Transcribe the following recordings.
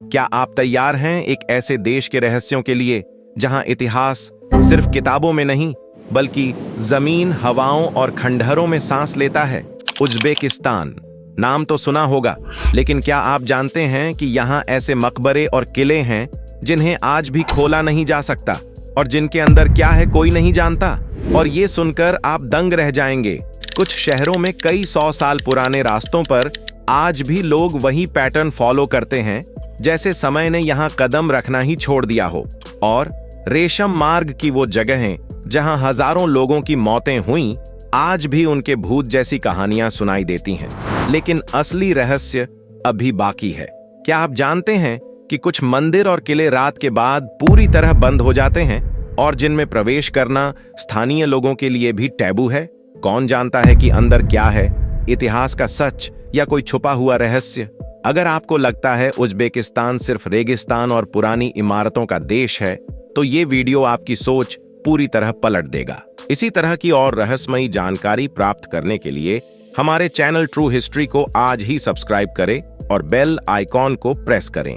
क्या आप तैयार हैं एक ऐसे देश के रहस्यों के लिए जहां इतिहास सिर्फ किताबों में नहीं बल्कि जमीन, हवाओं और खंडहरों में सांस लेता है? उज़्बेकिस्तान नाम तो सुना होगा, लेकिन क्या आप जानते हैं कि यहाँ ऐसे मकबरे और किले हैं जिन्हें आज भी खोला नहीं जा सकता और जिनके अंदर क्या है कोई नहीं जानता? और ये सुनकर आप दंग रह जाएंगे। कुछ शहरों में कई 100 साल पुराने रास्तों पर आज भी लोग वही पैटर्न फॉलो करते हैं जैसे समय ने यहाँ कदम रखना ही छोड़ दिया हो। और रेशम मार्ग की वो जगहें जहाँ हजारों लोगों की मौतें हुईं, आज भी उनके भूत जैसी कहानियां सुनाई देती हैं। लेकिन असली रहस्य अभी बाकी है। क्या आप जानते हैं कि कुछ मंदिर और किले रात के बाद पूरी तरह बंद हो जाते हैं और जिनमें प्रवेश करना स्थानीय लोगों के लिए भी टैबू है? कौन जानता है कि अंदर क्या है, इतिहास का सच या कोई छुपा हुआ रहस्य? अगर आपको लगता है उज़्बेकिस्तान सिर्फ रेगिस्तान और पुरानी इमारतों का देश है, तो ये वीडियो आपकी सोच पूरी तरह पलट देगा। इसी तरह की और रहस्यमयी जानकारी प्राप्त करने के लिए हमारे चैनल ट्रू हिस्ट्री को आज ही सब्सक्राइब करें और बेल आइकॉन को प्रेस करें।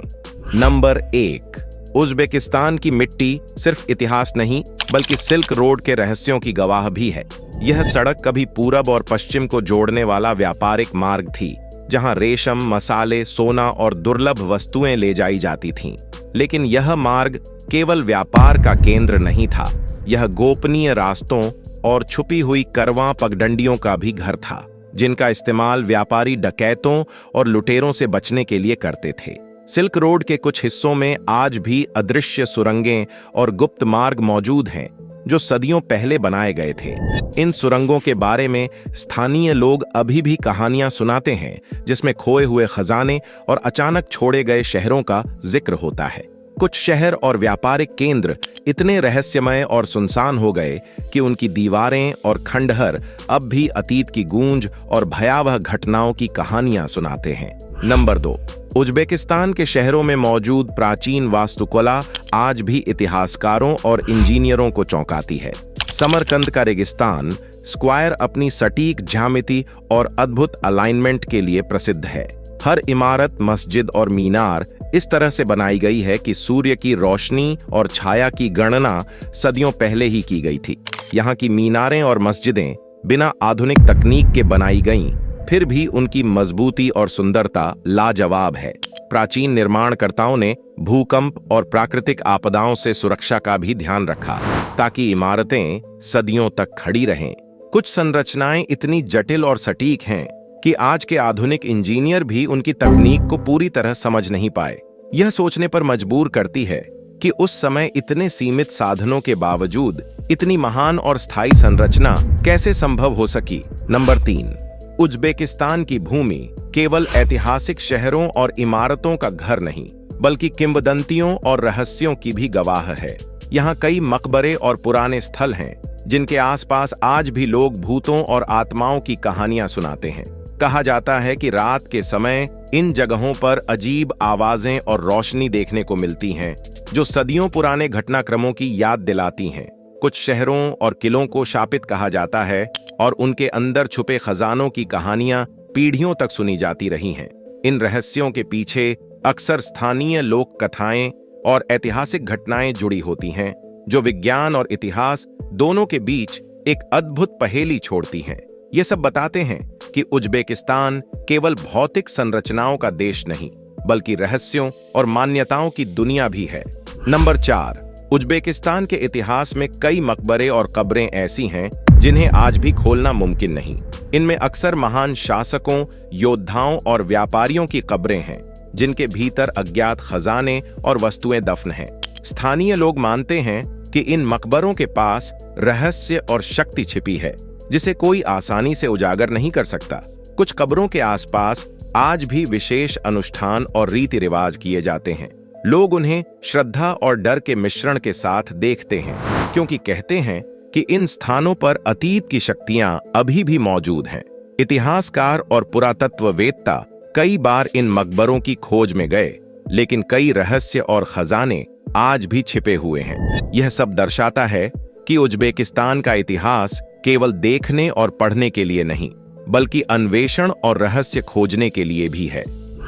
नंबर 1, उज़्बेकिस्तान की मिट्टी सिर्फ इतिहास नहीं बल्कि सिल्क रोड के रहस्यों की गवाह भी है। यह सड़क कभी पूरब और पश्चिम को जोड़ने वाला व्यापारिक मार्ग थी, जहां रेशम, मसाले, सोना और दुर्लभ वस्तुएं ले जाई जाती थीं। लेकिन यह मार्ग केवल व्यापार का केंद्र नहीं था, यह गोपनीय रास्तों और छुपी हुई करवां पगडंडियों का भी घर था, जिनका इस्तेमाल व्यापारी डकैतों और लुटेरों से बचने के लिए करते थे। सिल्क रोड के कुछ हिस्सों में आज भी अदृश्य सुरंगें और गुप्त मार्ग मौजूद हैं, जो सदियों पहले बनाए गए थे। इन सुरंगों के बारे में स्थानीय लोग अभी भी कहानियां सुनाते हैं, जिसमें खोए हुए खजाने और अचानक छोड़े गए शहरों का जिक्र होता है। कुछ शहर और व्यापारिक केंद्र इतने रहस्यमय और सुनसान हो गए कि उनकी दीवारें और खंडहर अब भी अतीत की गूंज और भयावह घटनाओं की कहानियां सुनाते हैं। नंबर 2, उज़्बेकिस्तान के शहरों में मौजूद प्राचीन वास्तुकला आज भी इतिहासकारों और इंजीनियरों को चौंकाती है। समरकंद का रेगिस्तान स्क्वायर अपनी सटीक ज्यामिति और अद्भुत अलाइनमेंट के लिए प्रसिद्ध है। हर इमारत, मस्जिद और मीनार इस तरह से बनाई गई है कि सूर्य की रोशनी और छाया की गणना सदियों पहले ही की गई थी। यहाँ की मीनारें और मस्जिदें बिना आधुनिक तकनीक के बनाई गईं, फिर भी उनकी मजबूती और सुंदरता लाजवाब है। प्राचीन निर्माणकर्ताओं ने भूकंप और प्राकृतिक आपदाओं से सुरक्षा का भी ध्यान रखा, ताकि इमारतें सदियों तक खड़ी रहें। कुछ संरचनाएं इतनी जटिल और सटीक हैं कि आज के आधुनिक इंजीनियर भी उनकी तकनीक को पूरी तरह समझ नहीं पाए। यह सोचने पर मजबूर करती है कि उस समय इतने सीमित साधनों के बावजूद इतनी महान और स्थायी संरचना कैसे संभव हो सकी। नंबर 3, उज़्बेकिस्तान की भूमि केवल ऐतिहासिक शहरों और इमारतों का घर नहीं बल्कि किंवदंतियों और रहस्यों की भी गवाह है। यहाँ कई मकबरे और पुराने स्थल हैं जिनके आसपास आज भी लोग भूतों और आत्माओं की कहानियां सुनाते हैं। कहा जाता है कि रात के समय इन जगहों पर अजीब आवाजें और रोशनी देखने को मिलती हैं, जो सदियों पुराने घटनाक्रमों की याद दिलाती हैं। कुछ शहरों और किलों को शापित कहा जाता है और उनके अंदर छुपे खजानों की कहानियां पीढ़ियों तक सुनी जाती रही हैं। इन रहस्यों के पीछे अक्सर स्थानीय लोक कथाएं और ऐतिहासिक घटनाएं जुड़ी होती हैं, जो विज्ञान और इतिहास दोनों के बीच एक अद्भुत पहेली छोड़ती हैं। ये सब बताते हैं कि उज़्बेकिस्तान केवल भौतिक संरचनाओं का देश नहीं बल्कि रहस्यों और मान्यताओं की दुनिया भी है। नंबर 4, उज़्बेकिस्तान के इतिहास में कई मकबरे और कब्रें ऐसी हैं जिन्हें आज भी खोलना मुमकिन नहीं। इनमें अक्सर महान शासकों, योद्धाओं और व्यापारियों की कब्रें हैं, जिनके भीतर अज्ञात खजाने और वस्तुएं दफन हैं। स्थानीय लोग मानते हैं कि इन मकबरों के पास रहस्य और शक्ति छिपी है, जिसे कोई आसानी से उजागर नहीं कर सकता। कुछ कब्रों के आसपास आज भी विशेष अनुष्ठान और रीति रिवाज किए जाते हैं। लोग उन्हें श्रद्धा और डर के मिश्रण के साथ देखते हैं, क्योंकि कहते हैं कि इन स्थानों पर अतीत की शक्तियां अभी भी मौजूद हैं। इतिहासकार और पुरातत्ववेत्ता कई बार इन मकबरों की खोज में गए, लेकिन कई रहस्य और खजाने आज भी छिपे हुए हैं। यह सब दर्शाता है कि उज़्बेकिस्तान का इतिहास केवल देखने और पढ़ने के लिए नहीं, बल्कि अन्वेषण और रहस्य खोजने के लिए भी है।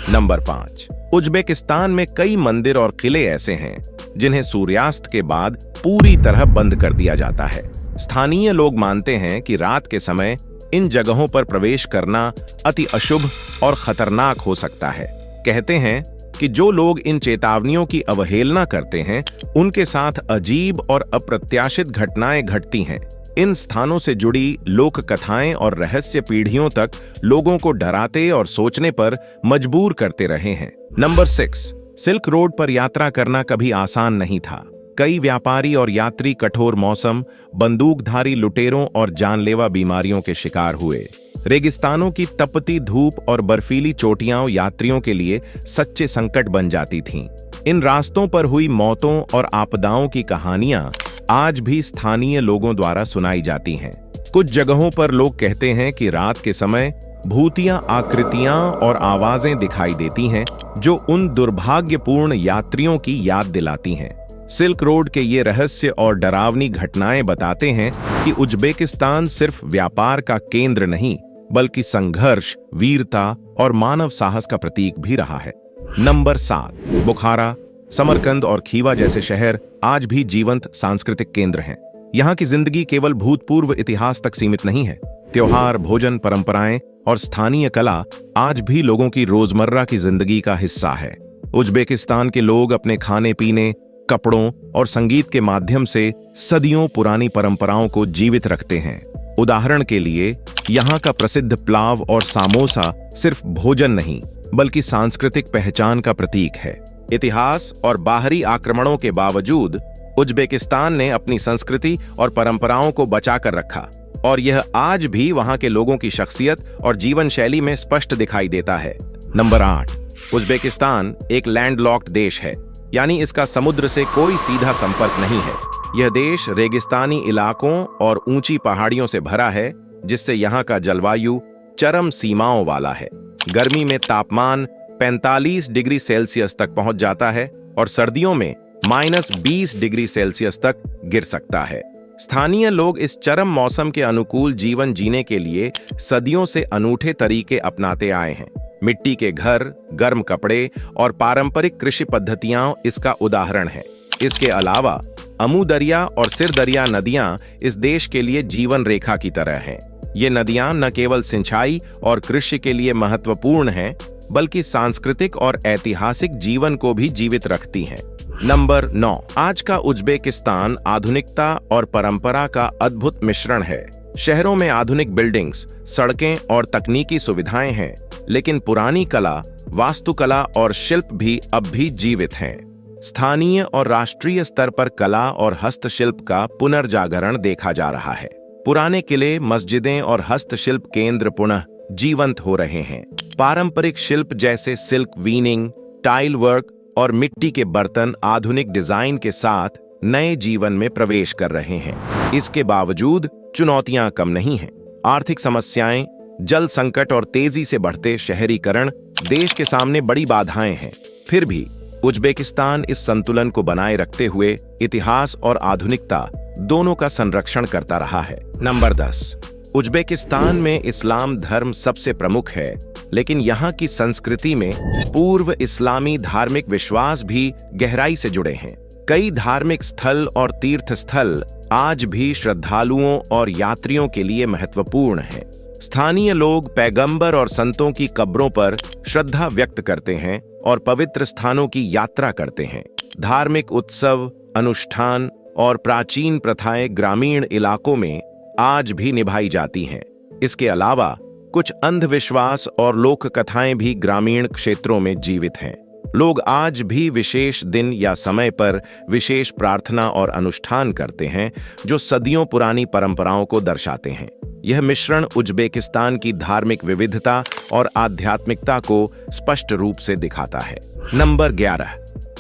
नंबर 5, उज्बेकिस्तान में कई मंदिर और किले ऐसे हैं जिन्हें सूर्यास्त के बाद पूरी तरह बंद कर दिया जाता है। स्थानीय लोग मानते हैं कि रात के समय इन जगहों पर प्रवेश करना अति अशुभ और खतरनाक हो सकता है। कहते हैं कि जो लोग इन चेतावनियों की अवहेलना करते हैं उनके साथ अजीब और अप्रत्याशित घटनाएं घटती हैं। इन स्थानों से जुड़ी लोक कथाएं और रहस्य पीढ़ियों तक लोगों को डराते और सोचने पर मजबूर करते रहे हैं। नंबर 6, सिल्क रोड पर यात्रा करना कभी आसान नहीं था। कई व्यापारी और यात्री कठोर मौसम, बंदूकधारी लुटेरों और जानलेवा बीमारियों के शिकार हुए। रेगिस्तानों की तपती धूप और बर्फीली चोटियां यात्रियों के लिए सच्चे संकट बन जाती थीं। इन रास्तों पर हुई मौतों और आपदाओं की कहानियां आज भी स्थानीय लोगों द्वारा सुनाई जाती हैं। कुछ जगहों पर लोग कहते हैं कि रात के समय भूतिया आकृतियां और आवाजें दिखाई देती हैं जो उन दुर्भाग्यपूर्ण यात्रियों की याद दिलाती हैं। सिल्क रोड के ये रहस्य और डरावनी घटनाएं बताते हैं कि उज्बेकिस्तान सिर्फ व्यापार का केंद्र नहीं बल्कि संघर्ष, वीरता और मानव साहस का प्रतीक भी रहा है। नंबर 7, बुखारा, समरकंद और खीवा जैसे शहर आज भी जीवंत सांस्कृतिक केंद्र हैं। यहाँ की जिंदगी केवल भूतपूर्व इतिहास तक सीमित नहीं है। त्योहार, भोजन, परंपराएं और स्थानीय कला आज भी लोगों की रोजमर्रा की जिंदगी का हिस्सा है। उज्बेकिस्तान के लोग अपने खाने पीने, कपड़ों और संगीत के माध्यम से सदियों पुरानी परंपराओं को जीवित रखते हैं। उदाहरण के लिए यहाँ का प्रसिद्ध प्लाव और सामोसा सिर्फ भोजन नहीं बल्कि सांस्कृतिक पहचान का प्रतीक है। इतिहास और बाहरी आक्रमणों के बावजूद उज्बेकिस्तान ने अपनी संस्कृति और परंपराओं को बचाकर रखा और यह आज भी वहां के लोगों की शख्सियत और जीवन शैली में स्पष्ट दिखाई देता है। नंबर 8, उज्बेकिस्तान एक लैंडलॉक्ड देश है, यानी इसका समुद्र से कोई सीधा संपर्क नहीं है। यह देश रेगिस्तानी इलाकों और ऊंची पहाड़ियों से भरा है, जिससे यहाँ का जलवायु चरम सीमाओं वाला है। गर्मी में तापमान 45 डिग्री सेल्सियस तक पहुंच जाता है और सर्दियों में -20 डिग्री सेल्सियस तक गिर सकता है। स्थानीय लोग इस चरम मौसम के अनुकूल जीवन जीने के लिए सदियों से अनूठे तरीके अपनाते आए हैं। मिट्टी के घर, गर्म कपड़े और पारंपरिक कृषि पद्धतियां इसका उदाहरण है। इसके अलावा अमू दरिया और सिर दरिया नदियां इस देश के लिए जीवन रेखा की तरह हैं। ये नदियां न केवल सिंचाई और कृषि के लिए महत्वपूर्ण हैं, बल्कि सांस्कृतिक और ऐतिहासिक जीवन को भी जीवित रखती हैं। नंबर 9, आज का उज्बेकिस्तान आधुनिकता और परंपरा का अद्भुत मिश्रण है। शहरों में आधुनिक बिल्डिंग्स, सड़कें और तकनीकी सुविधाएं हैं, लेकिन पुरानी कला, वास्तुकला और शिल्प भी अब भी जीवित हैं। स्थानीय और राष्ट्रीय स्तर पर कला और हस्तशिल्प का पुनर्जागरण देखा जा रहा है। पुराने किले, मस्जिदें और हस्तशिल्प केंद्र पुनः जीवंत हो रहे हैं। पारंपरिक शिल्प जैसे सिल्क वीनिंग, टाइल वर्क और मिट्टी के बर्तन आधुनिक डिजाइन के साथ नए जीवन में प्रवेश कर रहे हैं। इसके बावजूद चुनौतियां कम नहीं हैं। आर्थिक समस्याएं, जल संकट और तेजी से बढ़ते शहरीकरण देश के सामने बड़ी बाधाएं हैं। फिर भी उज्बेकिस्तान इस संतुलन को बनाए रखते हुए इतिहास और आधुनिकता दोनों का संरक्षण करता रहा है। नंबर 10, उज्बेकिस्तान में इस्लाम धर्म सबसे प्रमुख है, लेकिन यहाँ की संस्कृति में पूर्व इस्लामी धार्मिक विश्वास भी गहराई से जुड़े हैं। कई धार्मिक स्थल और तीर्थ स्थल आज भी श्रद्धालुओं और यात्रियों के लिए महत्वपूर्ण हैं। स्थानीय लोग पैगंबर और संतों की कब्रों पर श्रद्धा व्यक्त करते हैं और पवित्र स्थानों की यात्रा करते हैं। धार्मिक उत्सव, अनुष्ठान और प्राचीन प्रथाएं ग्रामीण इलाकों में आज भी निभाई जाती हैं। इसके अलावा कुछ अंधविश्वास और लोक कथाएं भी ग्रामीण क्षेत्रों में जीवित हैं। लोग आज भी विशेष दिन या समय पर विशेष प्रार्थना और अनुष्ठान करते हैं, जो सदियों पुरानी परंपराओं को दर्शाते हैं। यह मिश्रण उज्बेकिस्तान की धार्मिक विविधता और आध्यात्मिकता को स्पष्ट रूप से दिखाता है। नंबर 11,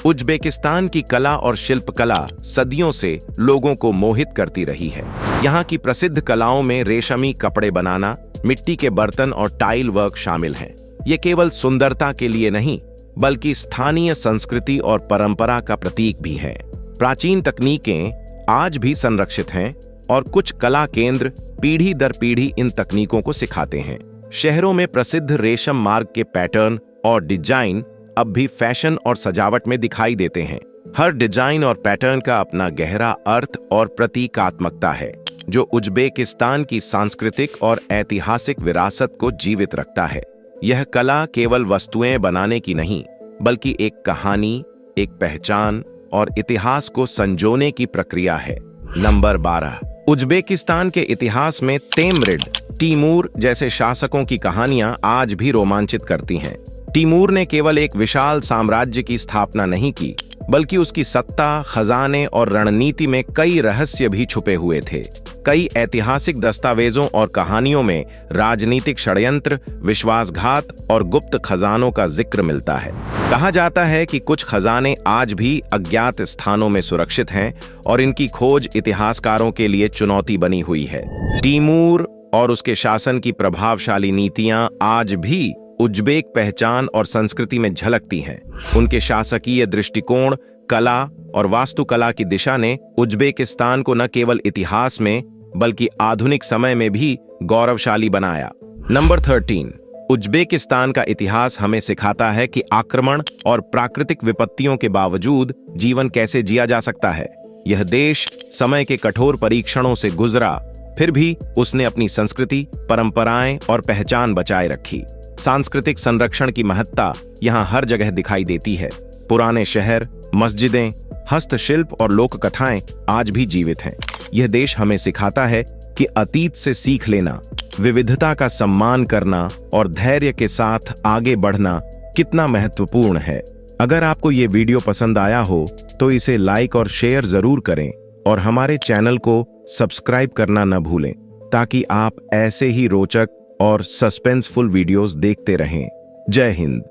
उज्बेकिस्तान की कला और शिल्पकला सदियों से लोगों को मोहित करती रही है। यहाँ की प्रसिद्ध कलाओं में रेशमी कपड़े बनाना, मिट्टी के बर्तन और टाइल वर्क शामिल हैं। ये केवल सुंदरता के लिए नहीं, बल्कि स्थानीय संस्कृति और परंपरा का प्रतीक भी है। प्राचीन तकनीकें आज भी संरक्षित हैं और कुछ कला केंद्र पीढ़ी दर पीढ़ी इन तकनीकों को सिखाते हैं। शहरों में प्रसिद्ध रेशम मार्ग के पैटर्न और डिजाइन अब भी फैशन और सजावट में दिखाई देते हैं। हर डिजाइन और पैटर्न का अपना गहरा अर्थ और प्रतीकात्मकता है, जो उज्बेकिस्तान की सांस्कृतिक और ऐतिहासिक विरासत को जीवित रखता है। यह कला केवल वस्तुएं बनाने की नहीं, बल्कि एक कहानी, एक पहचान और इतिहास को संजोने की प्रक्रिया है। नंबर 12। उज्बेकिस्तान के इतिहास में तेमरिड, तिमूर जैसे शासकों की कहानियां आज भी रोमांचित करती हैं। तिमूर ने केवल एक विशाल साम्राज्य की स्थापना नहीं की, बल्कि उसकी सत्ता, खजाने और रणनीति में कई रहस्य भी छुपे हुए थे। कई ऐतिहासिक दस्तावेजों और कहानियों में राजनीतिक षड्यंत्र, विश्वासघात और गुप्त खजानों का जिक्र मिलता है। कहा जाता है कि कुछ खजाने आज भी अज्ञात स्थानों में सुरक्षित हैं और इनकी खोज इतिहासकारों के लिए चुनौती बनी हुई है। तिमूर और उसके शासन की प्रभावशाली नीतियां आज भी उज्बेक पहचान और संस्कृति में झलकती हैं। उनके शासकीय दृष्टिकोण, कला और वास्तुकला की दिशा ने उज्बेकिस्तान को न केवल इतिहास में बल्कि आधुनिक समय में भी गौरवशाली बनाया। नंबर 13। उज्बेकिस्तान का इतिहास हमें सिखाता है कि आक्रमण और प्राकृतिक विपत्तियों के बावजूद जीवन कैसे जिया जा सकता है। यह देश समय के कठोर परीक्षणों से गुजरा, फिर भी उसने अपनी संस्कृति, परंपराएं और पहचान बचाए रखी। सांस्कृतिक संरक्षण की महत्ता यहाँ हर जगह दिखाई देती है। पुराने शहर, मस्जिदें, हस्तशिल्प और लोक कथाएं आज भी जीवित हैं। यह देश हमें सिखाता है कि अतीत से सीख लेना, विविधता का सम्मान करना और धैर्य के साथ आगे बढ़ना कितना महत्वपूर्ण है। अगर आपको ये वीडियो पसंद आया हो तो इसे लाइक और शेयर जरूर करें और हमारे चैनल को सब्सक्राइब करना न भूलें, ताकि आप ऐसे ही रोचक और सस्पेंसफुल वीडियोस देखते रहें। जय हिंद।